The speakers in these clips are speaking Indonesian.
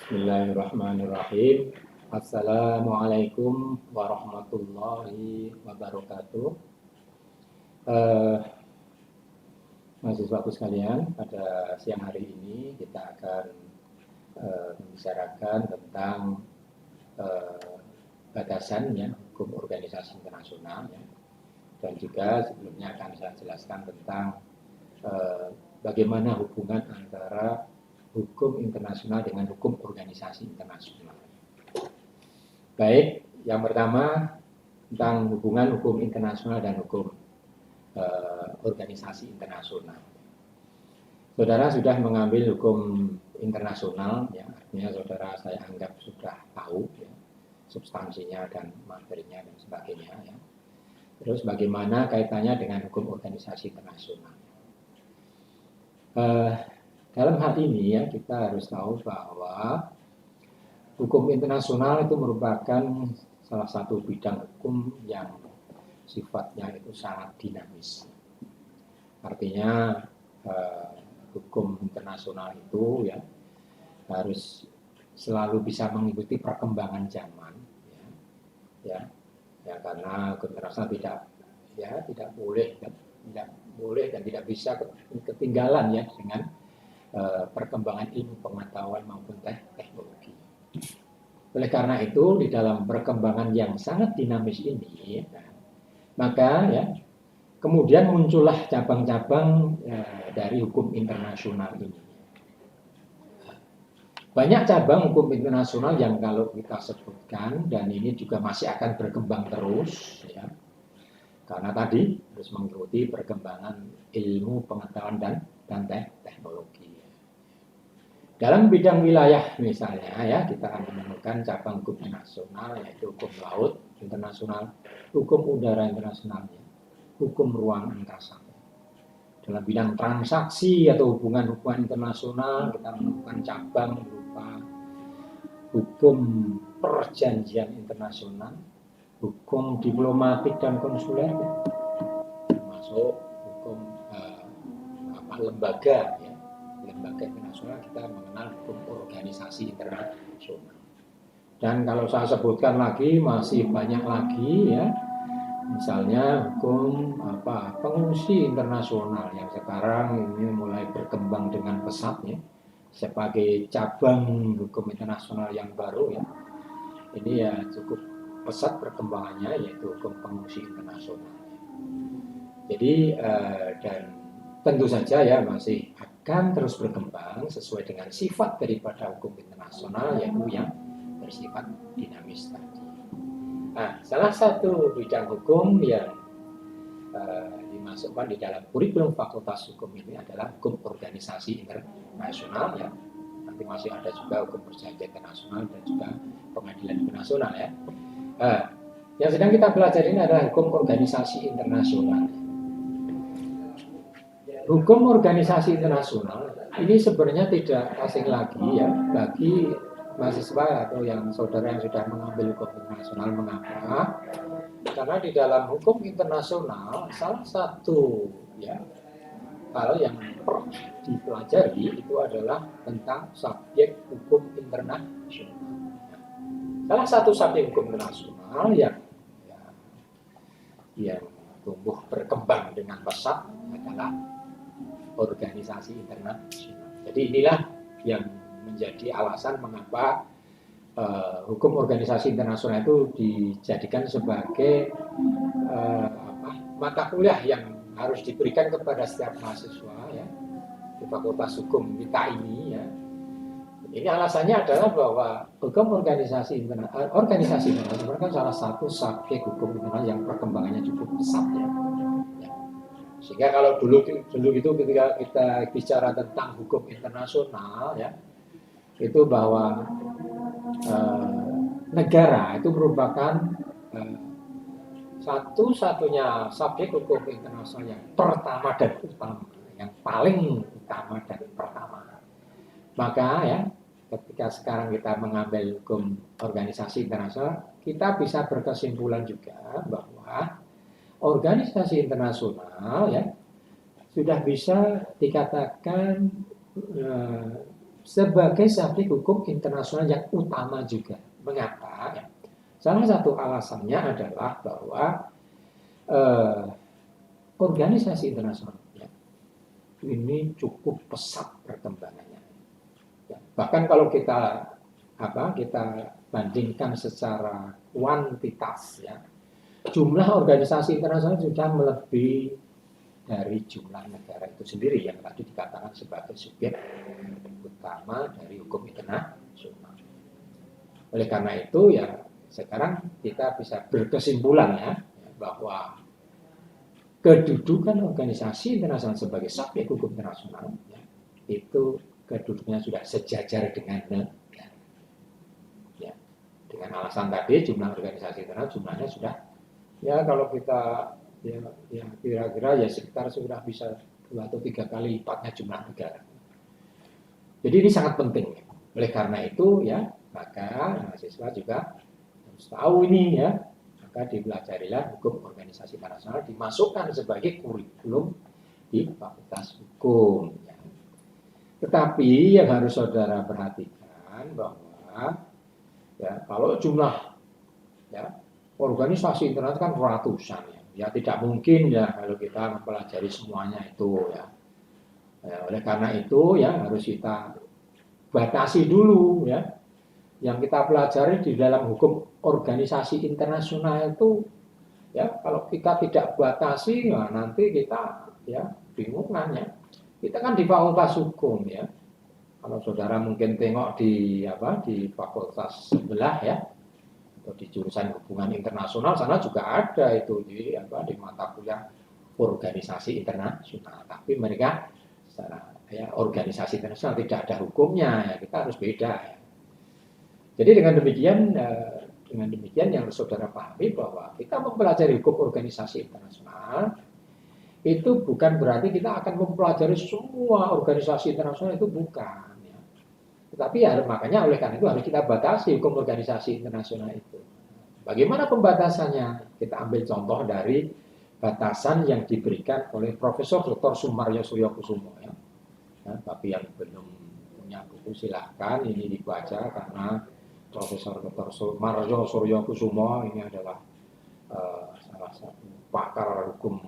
Bismillahirrahmanirrahim. Assalamualaikum warahmatullahi wabarakatuh. Eh, Mahasiswaku sekalian, pada siang hari ini kita akan membicarakan tentang batasan ya, hukum organisasi internasional ya. Dan juga sebelumnya akan saya jelaskan tentang bagaimana hubungan antara hukum internasional dengan hukum organisasi internasional. Baik, yang pertama tentang hubungan hukum internasional dan hukum organisasi internasional. Saudara sudah mengambil hukum internasional, ya, artinya saudara saya anggap sudah tahu ya, substansinya dan materinya dan sebagainya. Ya. Terus bagaimana kaitannya dengan hukum organisasi internasional? Dalam hal ini ya kita harus tahu bahwa hukum internasional itu merupakan salah satu bidang hukum yang sifatnya itu sangat dinamis. Artinya hukum internasional itu ya harus selalu bisa mengikuti perkembangan zaman, ya karena hukum internasional tidak boleh dan tidak bisa ketinggalan ya dengan perkembangan ilmu pengetahuan maupun teknologi. Oleh karena itu, di dalam perkembangan yang sangat dinamis ini, maka ya, kemudian muncullah cabang-cabang dari hukum internasional ini. Banyak cabang hukum internasional yang kalau kita sebutkan, dan ini juga masih akan berkembang terus, ya, karena tadi harus mengikuti perkembangan ilmu pengetahuan dan teknologi. Dalam bidang wilayah misalnya ya kita akan menemukan cabang hukum internasional yaitu hukum laut internasional, hukum udara internasional, hukum ruang angkasa. Dalam bidang transaksi atau hubungan-hubungan internasional kita menemukan cabang berupa hukum perjanjian internasional, hukum diplomatik dan konsuler, termasuk hukum lembaga ya. Lembaga internasional kita mengenal hukum organisasi internasional. Dan kalau saya sebutkan lagi masih banyak lagi ya. Misalnya hukum pengungsi internasional yang sekarang ini mulai berkembang dengan pesat ya. Sebagai cabang hukum internasional yang baru ya. Ini ya cukup pesat perkembangannya yaitu hukum pengungsi internasional. Jadi dan tentu saja ya masih akan terus berkembang sesuai dengan sifat daripada hukum internasional yaitu yang bersifat dinamis tadi. Nah, salah satu bidang hukum yang dimasukkan di dalam kurikulum Fakultas Hukum ini adalah hukum organisasi internasional ya. Nanti masih ada juga hukum perjanjian internasional dan juga pengadilan internasional ya. Yang sedang kita pelajari ini adalah hukum organisasi internasional. Hukum organisasi internasional ini sebenarnya tidak asing lagi ya bagi mahasiswa atau yang saudara yang sudah mengambil hukum internasional. Mengapa? Karena di dalam hukum internasional salah satu ya hal yang perlu dipelajari itu adalah tentang subjek hukum internasional. Salah satu subjek hukum internasional yang tumbuh berkembang dengan pesat adalah organisasi internasional. Jadi inilah yang menjadi alasan mengapa hukum organisasi internasional itu dijadikan sebagai mata kuliah yang harus diberikan kepada setiap mahasiswa ya di Fakultas Hukum kita ini ya. Ini alasannya adalah bahwa hukum organisasi internasional kan salah satu subjek hukum internasional yang perkembangannya cukup pesat ya. Sehingga kalau dulu itu ketika kita bicara tentang hukum internasional ya itu bahwa negara itu merupakan satu-satunya subjek hukum internasional yang pertama dan utama, yang paling utama dan pertama. Maka ya ketika sekarang kita mengambil hukum organisasi internasional, kita bisa berkesimpulan juga bahwa organisasi internasional ya sudah bisa dikatakan sebagai subjek hukum internasional yang utama juga. Mengapa? Ya? Salah satu alasannya adalah bahwa organisasi internasional ya, ini cukup pesat perkembangannya. Ya, bahkan kalau kita bandingkan secara kuantitas, ya, jumlah organisasi internasional sudah melebihi dari jumlah negara itu sendiri yang tadi dikatakan sebagai subjek utama dari hukum internasional. Oleh karena itu ya sekarang kita bisa berkesimpulan ya bahwa kedudukan organisasi internasional sebagai subjek hukum internasional ya, itu kedudukannya sudah sejajar dengan negara. Ya, dengan alasan tadi jumlah organisasi internasional jumlahnya sudah ya kalau kita ya kira-kira ya sekitar sudah bisa 2 atau 3 kali lipatnya jumlah negara. Jadi ini sangat penting. Oleh karena itu ya maka mahasiswa juga harus tahu ini ya. Maka dipelajarilah hukum organisasi internasional dimasukkan sebagai kurikulum di Fakultas Hukum. Ya. Tetapi yang harus saudara perhatikan bahwa ya kalau jumlah ya organisasi internasional kan ratusan ya. Ya tidak mungkin ya kalau kita mempelajari semuanya itu ya. Ya oleh karena itu ya harus kita batasi dulu ya. Yang kita pelajari di dalam hukum organisasi internasional itu ya kalau kita tidak batasi ya nanti kita ya bingungan ya. Kita kan di Fakultas Hukum ya. Kalau saudara mungkin tengok di fakultas sebelah ya atau di jurusan hubungan internasional sana juga ada itu di mata kuliah organisasi internasional. Tapi mereka secara ya organisasi internasional tidak ada hukumnya ya kita harus beda ya. Jadi dengan demikian yang saudara pahami bahwa kita mempelajari hukum organisasi internasional itu bukan berarti kita akan mempelajari semua organisasi internasional itu bukan. Ya. Tetapi ya makanya oleh karena itu harus kita batasi hukum organisasi internasional itu. Bagaimana pembatasannya? Kita ambil contoh dari batasan yang diberikan oleh Profesor Dr. Sumaryo Suryokusumo. Ya. Ya, tapi yang belum punya buku silahkan ini dibaca karena Profesor Dr. Sumaryo Suryokusumo ini adalah salah satu pakar hukum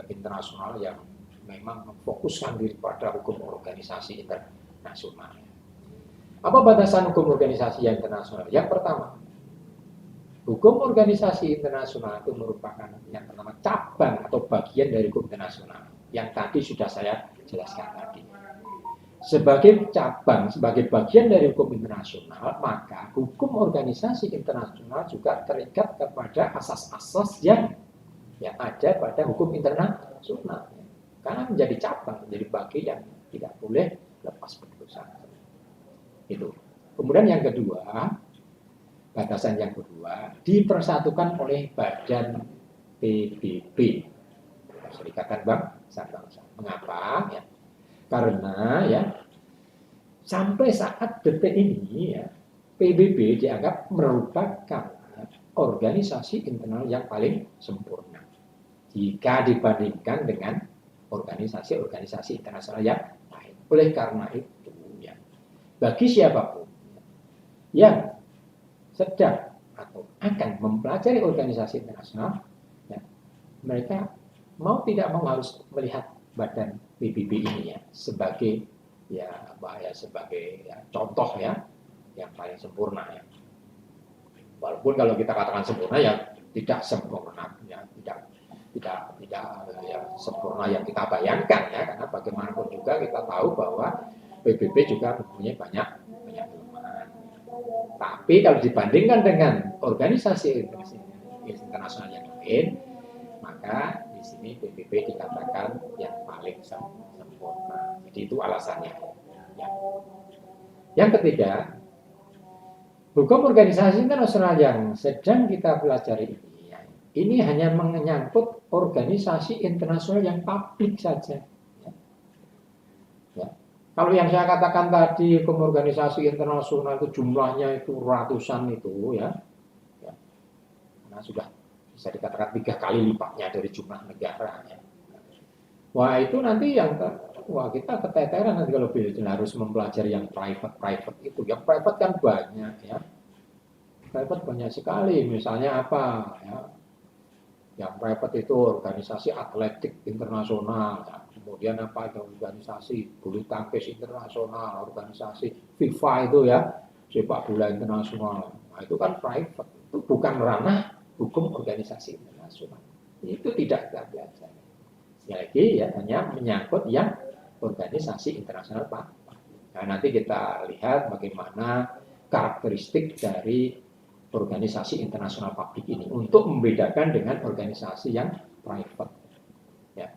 internasional yang memang memfokuskan diri pada hukum organisasi internasional. Apa batasan hukum organisasi internasional? Yang pertama, hukum organisasi internasional itu merupakan yang pertama cabang atau bagian dari hukum internasional yang tadi sudah saya jelaskan tadi. Sebagai cabang, sebagai bagian dari hukum internasional, maka hukum organisasi internasional juga terikat kepada asas-asas yang ada pada hukum internasional. Karena menjadi cabang, menjadi bagian tidak boleh lepas berdosa. Itu. Kemudian yang kedua, batasan yang kedua dipersatukan oleh Badan PBB, Perserikatan Bangsa-Bangsa. Mengapa? Ya. Karena ya sampai saat detik ini ya PBB dianggap merupakan organisasi internasional yang paling sempurna jika dibandingkan dengan organisasi-organisasi internasional yang lain. Oleh karena itu ya bagi siapapun yang sedang atau akan mempelajari organisasi internasional ya, mereka mau tidak mau harus melihat Badan PBB ini ya sebagai sebagai contoh ya yang paling sempurna ya. Walaupun kalau kita katakan sempurna ya tidak sempurna ya tidak ya, sempurna yang kita bayangkan ya karena bagaimanapun juga kita tahu bahwa PBB juga mempunyai banyak kelemahan. Tapi kalau dibandingkan dengan organisasi internasional yang lain maka di sini PBB dikatakan yang paling sempurna. Jadi itu alasannya. Ya. Yang ketiga, hukum organisasi internasional yang sedang kita pelajari ini hanya menyangkut organisasi internasional yang publik saja. Ya. Ya. Kalau yang saya katakan tadi hukum organisasi internasional itu jumlahnya itu ratusan itu ya, nah sudah bisa dikatakan 3 kali lipatnya dari jumlah negara. Ya. Wah itu nanti yang wah kita keteteran nanti kalau harus mempelajari yang private itu. Yang private kan banyak ya. Private banyak sekali. Misalnya apa ya? Yang private itu organisasi atletik internasional, ya. Kemudian apa itu organisasi bulu tangkis internasional, organisasi FIFA itu ya, sepak bola internasional. Nah, itu kan private, itu bukan ranah hukum organisasi internasional. Itu tidak kita belajar. Sekali lagi ya, hanya menyangkut yang organisasi internasional Pak. Nah, nanti kita lihat bagaimana karakteristik dari organisasi internasional publik ini untuk membedakan dengan organisasi yang private. Ya.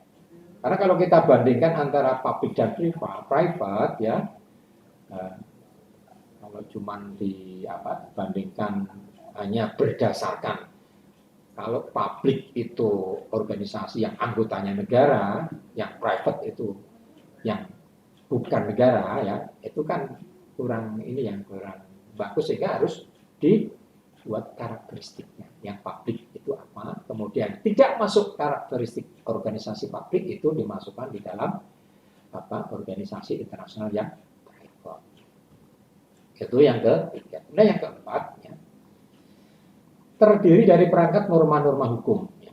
Karena kalau kita bandingkan antara publik dan private, ya, kalau cuma dibandingkan hanya berdasarkan kalau publik itu organisasi yang anggotanya negara, yang private itu yang bukan negara, ya, itu kan kurang bagus sehingga harus buat karakteristiknya. Yang publik itu apa, kemudian tidak masuk karakteristik organisasi publik itu dimasukkan di dalam organisasi internasional yang private. Itu yang ketiga. Nah, yang keempat, ya, terdiri dari perangkat norma-norma hukum. Ya.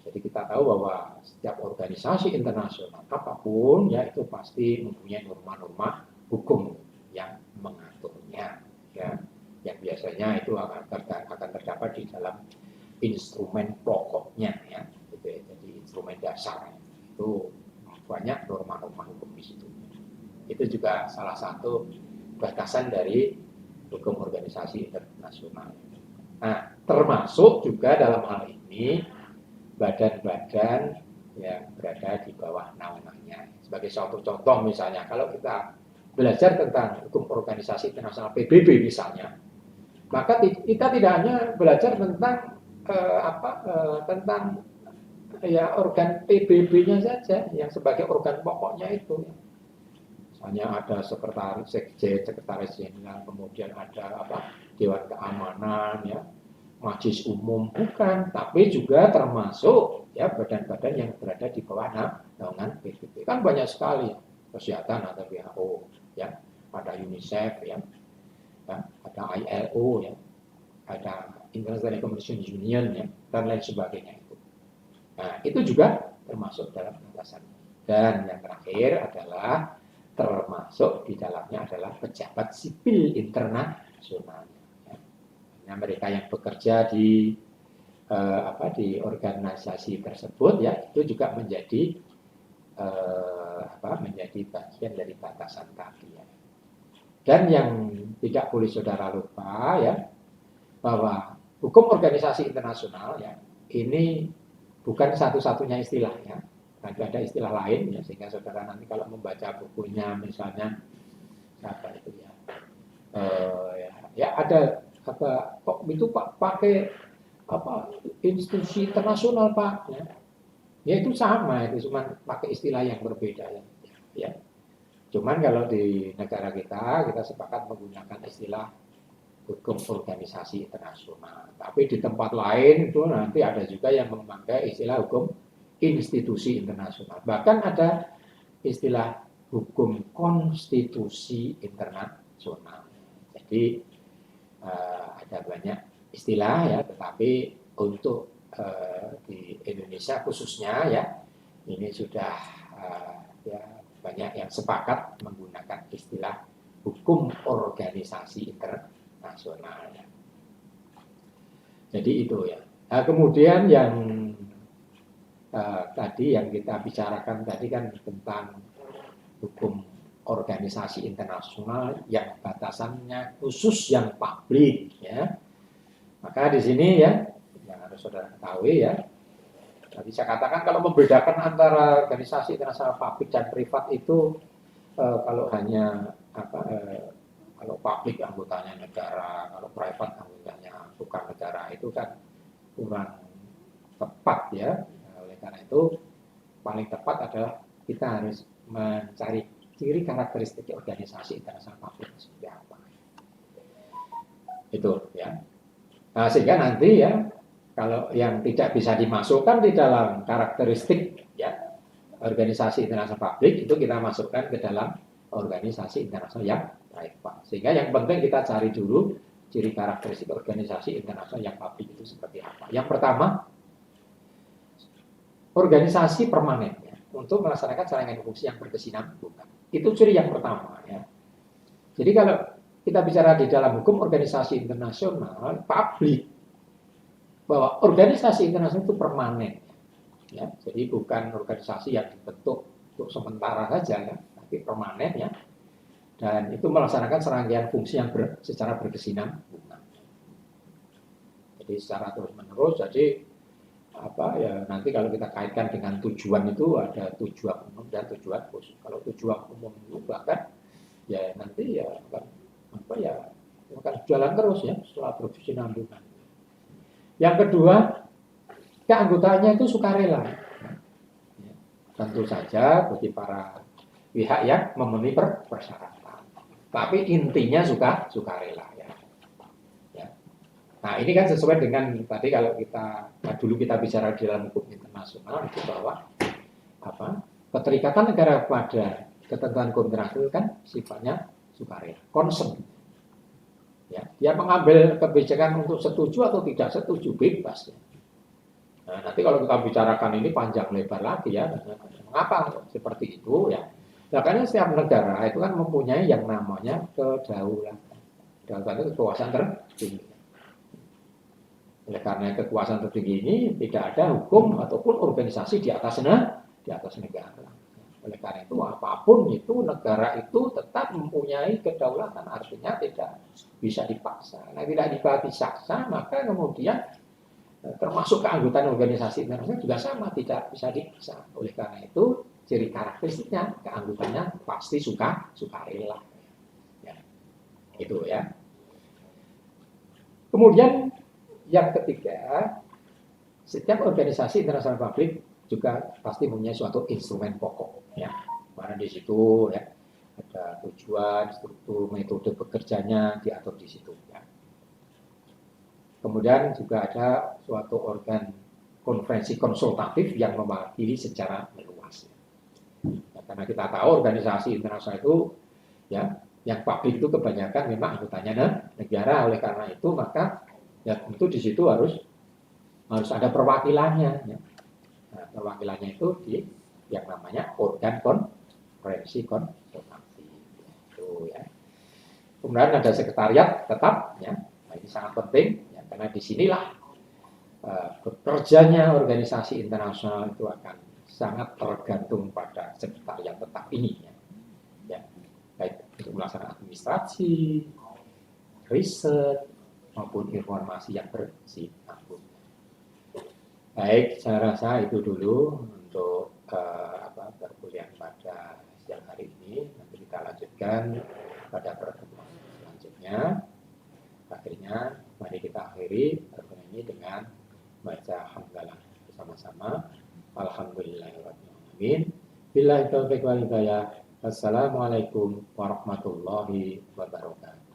Jadi kita tahu bahwa setiap organisasi internasional apapun ya itu pasti mempunyai norma-norma hukum yang mengaturnya. Ya. Yang biasanya itu akan terdapat di dalam instrumen pokoknya, ya, gitu ya. Jadi instrumen dasar itu banyak norma-norma hukum di situ. Itu juga salah satu batasan dari hukum organisasi internasional. Nah, termasuk juga dalam hal ini badan-badan yang berada di bawah naungannya. Sebagai suatu contoh misalnya, kalau kita belajar tentang hukum organisasi internasional PBB misalnya, maka kita tidak hanya belajar tentang tentang ya organ PBB-nya saja yang sebagai organ pokoknya itu. Misalnya ada sekretaris jenderal, kemudian ada Dewan Keamanan, ya, Majelis Umum, bukan, tapi juga termasuk ya badan-badan yang berada di bawah naungan PBB. Kan banyak sekali, kesehatan atau WHO, ya, ada UNICEF, ya. Ya, ada ILO, ya, ada International Commission Union, ya, dan lain sebagainya itu. Nah, itu juga termasuk dalam batasan. Dan yang terakhir adalah termasuk di dalamnya adalah pejabat sipil internasional. Ya. Nah, mereka yang bekerja di organisasi tersebut, ya, itu juga menjadi menjadi bagian dari batasan tadi, ya. Dan yang tidak boleh saudara lupa, ya, bahwa hukum organisasi internasional, ya, ini bukan satu-satunya istilah, ya. Ada istilah lain, ya, sehingga saudara nanti kalau membaca bukunya misalnya apa itu, ya, ya ada kok itu Pak pakai institusi internasional Pak, ya. Ya itu sama, itu cuma pakai istilah yang berbeda, ya. Cuman kalau di negara kita sepakat menggunakan istilah hukum organisasi internasional. Tapi di tempat lain itu nanti ada juga yang memakai istilah hukum institusi internasional. Bahkan ada istilah hukum konstitusi internasional. Jadi ada banyak istilah, ya, tetapi untuk di Indonesia khususnya, ya, ini sudah ya banyak yang sepakat menggunakan istilah hukum organisasi internasional. Ya. Jadi itu, ya. Nah, kemudian yang tadi yang kita bicarakan tadi kan tentang hukum organisasi internasional yang batasannya khusus yang publik, ya. Maka di sini, ya, yang harus saudara ketahui, ya, bisa katakan kalau membedakan antara organisasi internasional publik dan privat itu kalau hanya kalau publik anggotanya negara, kalau privat anggotanya bukan negara, itu kan kurang tepat, ya. Oleh karena itu paling tepat adalah kita harus mencari ciri karakteristik organisasi internasional publik seperti apa. Itu, ya. Nah, sehingga nanti, ya, kalau yang tidak bisa dimasukkan di dalam karakteristik, ya, organisasi internasional publik itu kita masukkan ke dalam organisasi internasional yang private. Sehingga yang penting kita cari dulu ciri karakteristik organisasi internasional yang publik itu seperti apa. Yang pertama, organisasi permanen ya, untuk melaksanakan serangkaian fungsi yang berkesinambungan. Itu ciri yang pertama ya. Jadi kalau kita bicara di dalam hukum organisasi internasional publik, bahwa organisasi internasional itu permanen ya. Jadi bukan organisasi yang dibentuk untuk sementara saja ya, tapi permanen ya. Dan itu melaksanakan serangkaian fungsi yang secara berkesinambungan. Jadi secara terus-menerus, jadi apa ya, nanti kalau kita kaitkan dengan tujuan itu ada tujuan umum dan tujuan khusus. Kalau tujuan umum itu bahkan ya nanti ya apa ya akan jalan terus ya setelah berkesinambungan. Yang kedua, keanggotaannya itu sukarela. Ya, tentu saja bagi para pihak yang memenuhi persyaratan. Tapi intinya sukarela ya. Ya. Nah ini kan sesuai dengan tadi kalau dulu kita bicara di dalam hukum internasional itu bahwa apa keterikatan negara pada ketentuan hukum internasional kan sifatnya sukarela, consent. Ya, dia mengambil kebijakan untuk setuju atau tidak setuju bebas. Ya. Nah, nanti kalau kita bicarakan ini panjang lebar lagi ya, mengapa seperti itu ya? Nah, karena setiap negara itu kan mempunyai yang namanya kedaulatan. Kedaulatan itu kekuasaan tertinggi. Oleh karena kekuasaan tertinggi ini tidak ada hukum ataupun organisasi di atas negara. Oleh karena itu apapun itu negara itu tetap mempunyai kedaulatan, artinya tidak bisa dipaksa. Nah, tidak dipaksa maka kemudian termasuk keanggotaan organisasi internasional juga sama, tidak bisa dipaksa. Oleh karena itu ciri karakteristiknya keanggotaannya pasti sukarela. Ya, itu ya. Kemudian yang ketiga, setiap organisasi internasional publik juga pasti mempunyai suatu instrumen pokok. Ya, mana di situ ya ada tujuan, struktur, metode bekerjanya diatur di situ. Ya. Kemudian juga ada suatu organ konferensi konsultatif yang mewakili secara meluas. Ya, karena kita tahu organisasi internasional itu ya yang publik itu kebanyakan memang anggotanya negara. Oleh karena itu maka ya tentu di situ harus ada perwakilannya. Ya. Nah, perwakilannya itu di yang namanya organ konferensi konsultatif. Itu ya. Kemudian ada sekretariat tetap ya. Nah, ini sangat penting ya, karena disinilah bekerjanya organisasi internasional itu akan sangat tergantung pada sekretariat tetap ini ya. Ya, baik untuk melaksanakan administrasi, riset maupun informasi yang bersifat. Baik, saya rasa itu dulu untuk perkuliahan pada siang hari ini. Nanti kita lanjutkan pada pertemuan selanjutnya. Akhirnya, mari kita akhiri pertemuan ini dengan baca hamdalah bersama-sama. Alhamdulillahirrahmanirrahim. Billahi taufiq wal hidayah. Wassalamualaikum warahmatullahi wabarakatuh.